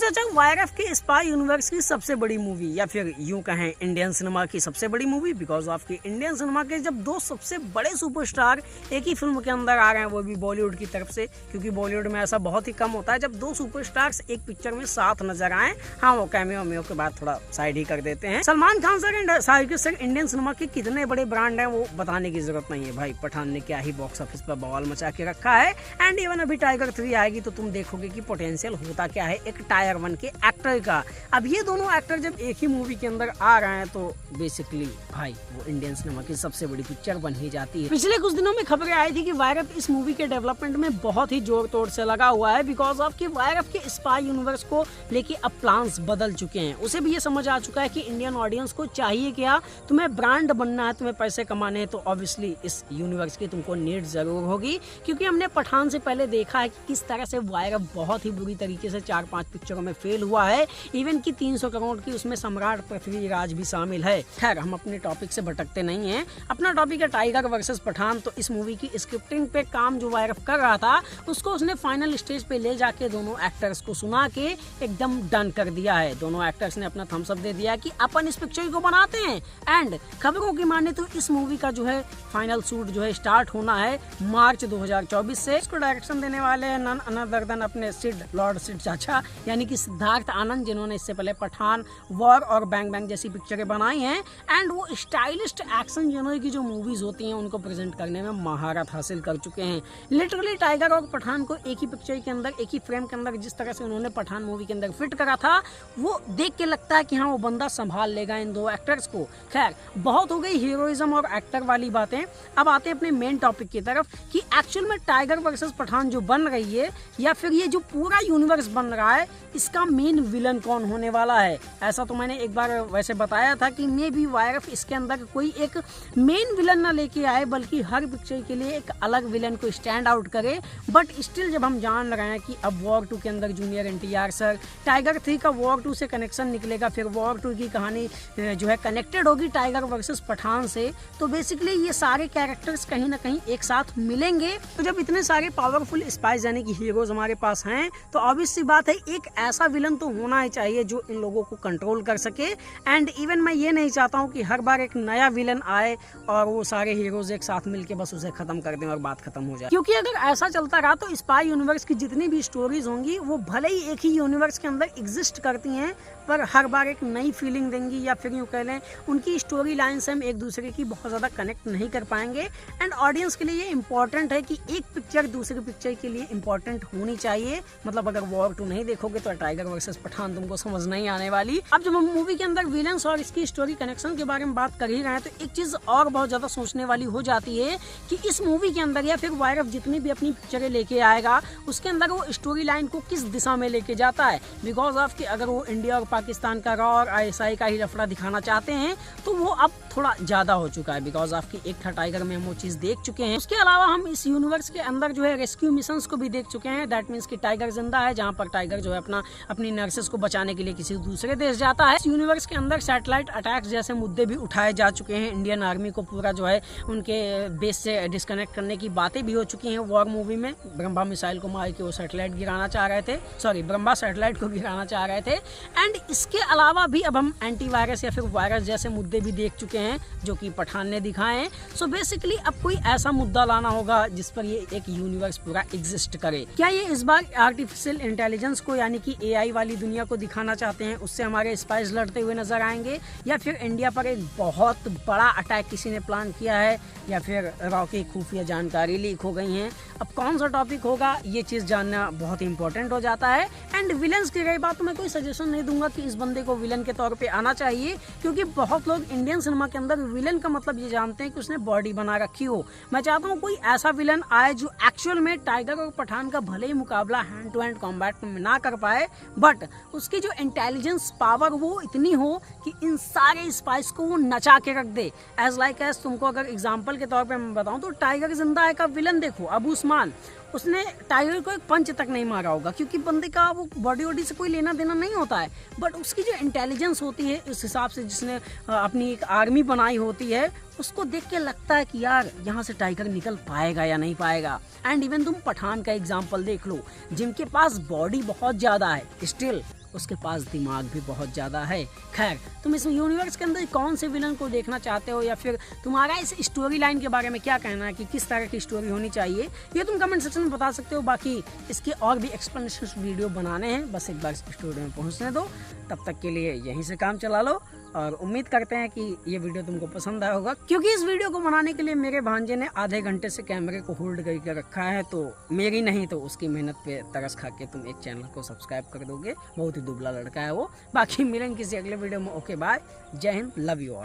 चाचा वाईआरएफ के spy universe की सबसे बड़ी मूवी या फिर यूं कहें इंडियन सिनेमा की सबसे बड़ी मूवी, बिकॉज ऑफ की इंडियन सिनेमा के जब दो सबसे बड़े सुपरस्टार एक ही फिल्म के अंदर आ रहे हैं, वो भी बॉलीवुड की तरफ से, क्योंकि बॉलीवुड में ऐसा बहुत ही कम होता है जब दो सुपरस्टार्स एक पिक्चर में साथ नजर आए। हाँ, वो कैमियो के बाद थोड़ा साइड ही कर देते हैं। Salman Khan sir and Shahrukh sir Indian cinema के कितने बड़े ब्रांड हैं वो बताने की जरूरत नहीं है भाई। पठान ने क्या ही बॉक्स ऑफिस पर बवाल मचा के रखा है। एंड इवन अभी टाइगर 3 आएगी तो तुम देखोगे कि पोटेंशियल होता क्या है एक टायर 1 के एक्टर का। अब ये दोनों एक्टर जब एक ही मूवी के अंदर आ रहे हैं तो बेसिकली भाई वो इंडियन सिनेमा की सबसे बड़ी पिक्चर बन ही जाती है। पिछले कुछ दिनों में खबरें आई थी कि वाईआरएफ इस मूवी के डेवलपमेंट में बहुत ही जोर तोड़ से लगा हुआ है, बिकॉज ऑफ कि वाईआरएफ के स्पाई यूनिवर्स को लेके अब प्लान्स बदल चुके हैं। उसे भी ये समझ आ चुका है कि इंडियन ऑडियंस को चाहिए क्या, तुम्हें ब्रांड बनना है, तुम्हें पैसे कमाने हैं, तो ऑब्वियसली इस यूनिवर्स की तुमको नीड जरूर होगी। क्योंकि हमने पठान से पहले देखा है कि किस तरह से वाईआरएफ बहुत ही बुरी तरीके से 4-5 पिक्चरों में फेल हुआ है। इवन की 300 करोड़ की उसमें सम्राट पृथ्वीराज भी शामिल है। खैर, हम अपने टॉपिक से भटकते नहीं हैं। अपना टॉपिक है टाइगर वर्सेस पठान। तो इस मूवी की स्क्रिप्टिंग पे काम जो वाईआरएफ कर रहा था उसको उसने फाइनल स्टेज पे ले जाके दोनों एक्टर्स को सुना के एकदम डन कर दिया है। दोनों एक्टर्स ने अपना थम्स अप दे दिया कि अपन इस पिक्चर को बनाते हैं। एंड खबरों की माने तो इस मूवी का जो है फाइनल शूट जो है स्टार्ट होना है मार्च 2024 से। इसको डायरेक्शन देने वाले हैं नन अनदर देन अपने लॉर्ड सिड चाचा यानी कि सिद्धार्थ आनंद, जिन्होंने इससे पहले पठान, वॉर और बैंग बैंग जैसी पिक्चरें बनाई हैं। एंड वो स्टाइलिस्ट एक्शन जनर की जो मूवीज होती हैं उनको प्रेजेंट करने में महारत हासिल कर चुके हैं। लिटरली टाइगर और पठान को एक ही पिक्चर के अंदर, एक ही फ्रेम के अंदर जिस तरह से उन्होंने पठान मूवी के अंदर फिट करा था, वो देख के लगता है कि हाँ वो बंदा संभाल लेगा इन दो एक्टर्स को। खैर, बहुत हो गई हीरोइज्म और एक्टर वाली बातें। अब आते हैं अपने मेन टॉपिक की तरफ कि एक्चुअल में टाइगर वर्सेस पठान जो बन रही है या फिर ये जो पूरा यूनिवर्स बन रहा है, इसका मेन विलन कौन होने वाला है। ऐसा तो मैंने एक बार वैसे बताया था कि मे बी वाईआरएफ इसके अंदर कोई एक मेन विलन ना लेके आए, बल्कि हर पिक्चर के लिए एक अलग विलन को स्टैंड आउट करे। बट स्टिल जब हम जान रहे हैं कि अब वॉर 2 के अंदर जूनियर एनटीआर सर, टाइगर 3 का वॉर 2 से कनेक्शन निकलेगा, फिर वॉर 2 की कहानी जो है कनेक्टेड होगी टाइगर वर्सेस पठान से, तो बेसिकली ये सारे कैरेक्टर्स कहीं ना कहीं एक साथ मिलेंगे। तो जब इतने सारे पावरफुल स्पाइस यानी कि हीरोज हमारे पास हैं तो ऑब्वियस सी बात है एक ऐसा विलन तो होना ही चाहिए जो इन लोगों को कंट्रोल कर सके। एंड इवन मैं ये नहीं चाहता हूँ कि हर बार एक नया विलन आए और वो सारे हीरोज एक साथ मिलके बस उसे खत्म कर दें और बात खत्म हो जाए। क्योंकि अगर ऐसा चलता रहा तो स्पाई यूनिवर्स की जितनी भी स्टोरीज होंगी वो भले ही एक ही यूनिवर्स के अंदर एग्जिस्ट करती हैं, पर हर बार एक नई फीलिंग देंगी, या फिर यूँ कह लें उनकी स्टोरी लाइन से हम एक दूसरे की बहुत ज़्यादा कनेक्ट नहीं कर पाएंगे। एंड ऑडियंस के लिए ये इंपॉर्टेंट है कि एक पिक्चर दूसरी पिक्चर के लिए इंपॉर्टेंट होनी चाहिए। मतलब अगर वॉर 2 नहीं देखोगे तो टाइगर वर्सेस पठान तुमको समझ नहीं आने वाली। अब जब हम मूवी के अंदर विलन्स और इसकी स्टोरी कनेक्शन के बारे में बात कर ही रहे हैं तो एक चीज और बहुत ज्यादा सोचने वाली हो जाती है कि इस मूवी के अंदर या फिर वाईआरएफ जितनी भी अपनी पिक्चरें लेके आएगा उसके अंदर वो स्टोरी लाइन को किस दिशा में लेके जाता है। बिकॉज ऑफ कि अगर वो इंडिया और पाकिस्तान का रॉ और आईएसआई का ही लफड़ा दिखाना चाहते हैं तो वो अब थोड़ा ज्यादा हो चुका है। बिकॉज ऑफ कि एक था टाइगर में हम वो चीज देख चुके हैं। उसके अलावा हम इस यूनिवर्स के अंदर जो है रेस्क्यू मिशंस को भी देख चुके हैं। दैट मीन्स कि टाइगर जिंदा है, जहाँ पर टाइगर जो है अपनी नर्सेस को बचाने के लिए किसी दूसरे देश जाता है। इस यूनिवर्स के अंदर सैटेलाइट अटैक्स जैसे मुद्दे भी उठाए जा चुके हैं। इंडियन आर्मी को पूरा जो है उनके बेस से डिस्कनेक्ट करने की बातें भी हो चुकी हैं वॉर मूवी में। ब्रह्मा मिसाइल को मार के वो सैटेलाइट गिराना चाह रहे थे, ब्रह्मा सैटेलाइट को गिराना चाह रहे थे। एंड इसके अलावा भी अब हम एंटीवायरस या फिर वायरस जैसे मुद्दे भी देख चुके हैं जो कि पठान ने दिखाए हैं। सो बेसिकली अब कोई ऐसा मुद्दा लाना होगा जिस पर ये एक यूनिवर्स पूरा एग्जिस्ट करे। क्या ये इस बार आर्टिफिशियल इंटेलिजेंस को यानी कि एआई वाली दुनिया को दिखाना चाहते हैं, उससे हमारे स्पाइस लड़ते हुए नजर आएंगे, या फिर इंडिया पर एक बहुत बड़ा अटैक किसी ने प्लान किया है, या फिर रॉ की खुफिया जानकारी लीक हो गई हैं। अब कौन सा टॉपिक होगा ये चीज़ जानना बहुत इंपॉर्टेंट हो जाता है। एंड विलन्स की रही बात तो मैं कोई सजेशन नहीं दूंगा कि इस बंदे को विलन के तौर पे आना चाहिए, क्योंकि बहुत लोग इंडियन सिनेमा के अंदर विलन का मतलब ये जानते हैं कि उसने बॉडी बना रखी हो। मैं चाहता हूँ कोई ऐसा विलन आए जो एक्चुअल में टाइगर और पठान का भले ही मुकाबला हैंड टू हैंड कॉम्बैट में ना कर पाए, बट उसकी जो इंटेलिजेंस पावर वो इतनी हो कि इन सारे स्पाइस को वो नचा के रख दे। एज लाइक एज तुमको अगर एग्जाम्पल के तौर पे मैं बताऊं तो टाइगर जिंदा है का विलन देखो, अबू उस्मान, उसने टाइगर को एक पंच तक नहीं मारा होगा क्योंकि बंदे का वो बॉडी से कोई लेना देना नहीं होता है, बट उसकी जो इंटेलिजेंस होती है इस हिसाब से जिसने अपनी एक आर्मी बनाई होती है उसको देख के लगता है कि यार यहाँ से टाइगर निकल पाएगा या नहीं पाएगा। एंड इवन तुम पठान का एग्जाम्पल देख लो, जिनके पास बॉडी बहुत ज्यादा है स्टिल उसके पास दिमाग भी बहुत ज़्यादा है। खैर, तुम इस यूनिवर्स के अंदर कौन से विलन को देखना चाहते हो, या फिर तुम्हारा इस स्टोरी लाइन के बारे में क्या कहना है कि किस तरह की स्टोरी होनी चाहिए, ये तुम कमेंट सेक्शन में बता सकते हो। बाकी इसके और भी एक्सप्लेनेशन वीडियो बनाने हैं, बस एक बार स्टूडियो में पहुँचने दो। तब तक के लिए यहीं से काम चला लो, और उम्मीद करते हैं कि ये वीडियो तुमको पसंद आया होगा, क्योंकि इस वीडियो को बनाने के लिए मेरे भांजे ने आधे घंटे से कैमरे को होल्ड करके रखा है। तो मेरी नहीं तो उसकी मेहनत पे तरस खा के तुम एक चैनल को सब्सक्राइब कर दोगे। बहुत ही दुबला लड़का है वो। बाकी मिलेंगे किसी अगले वीडियो में। ओके बाय, जय हिंद, लव यू ऑल।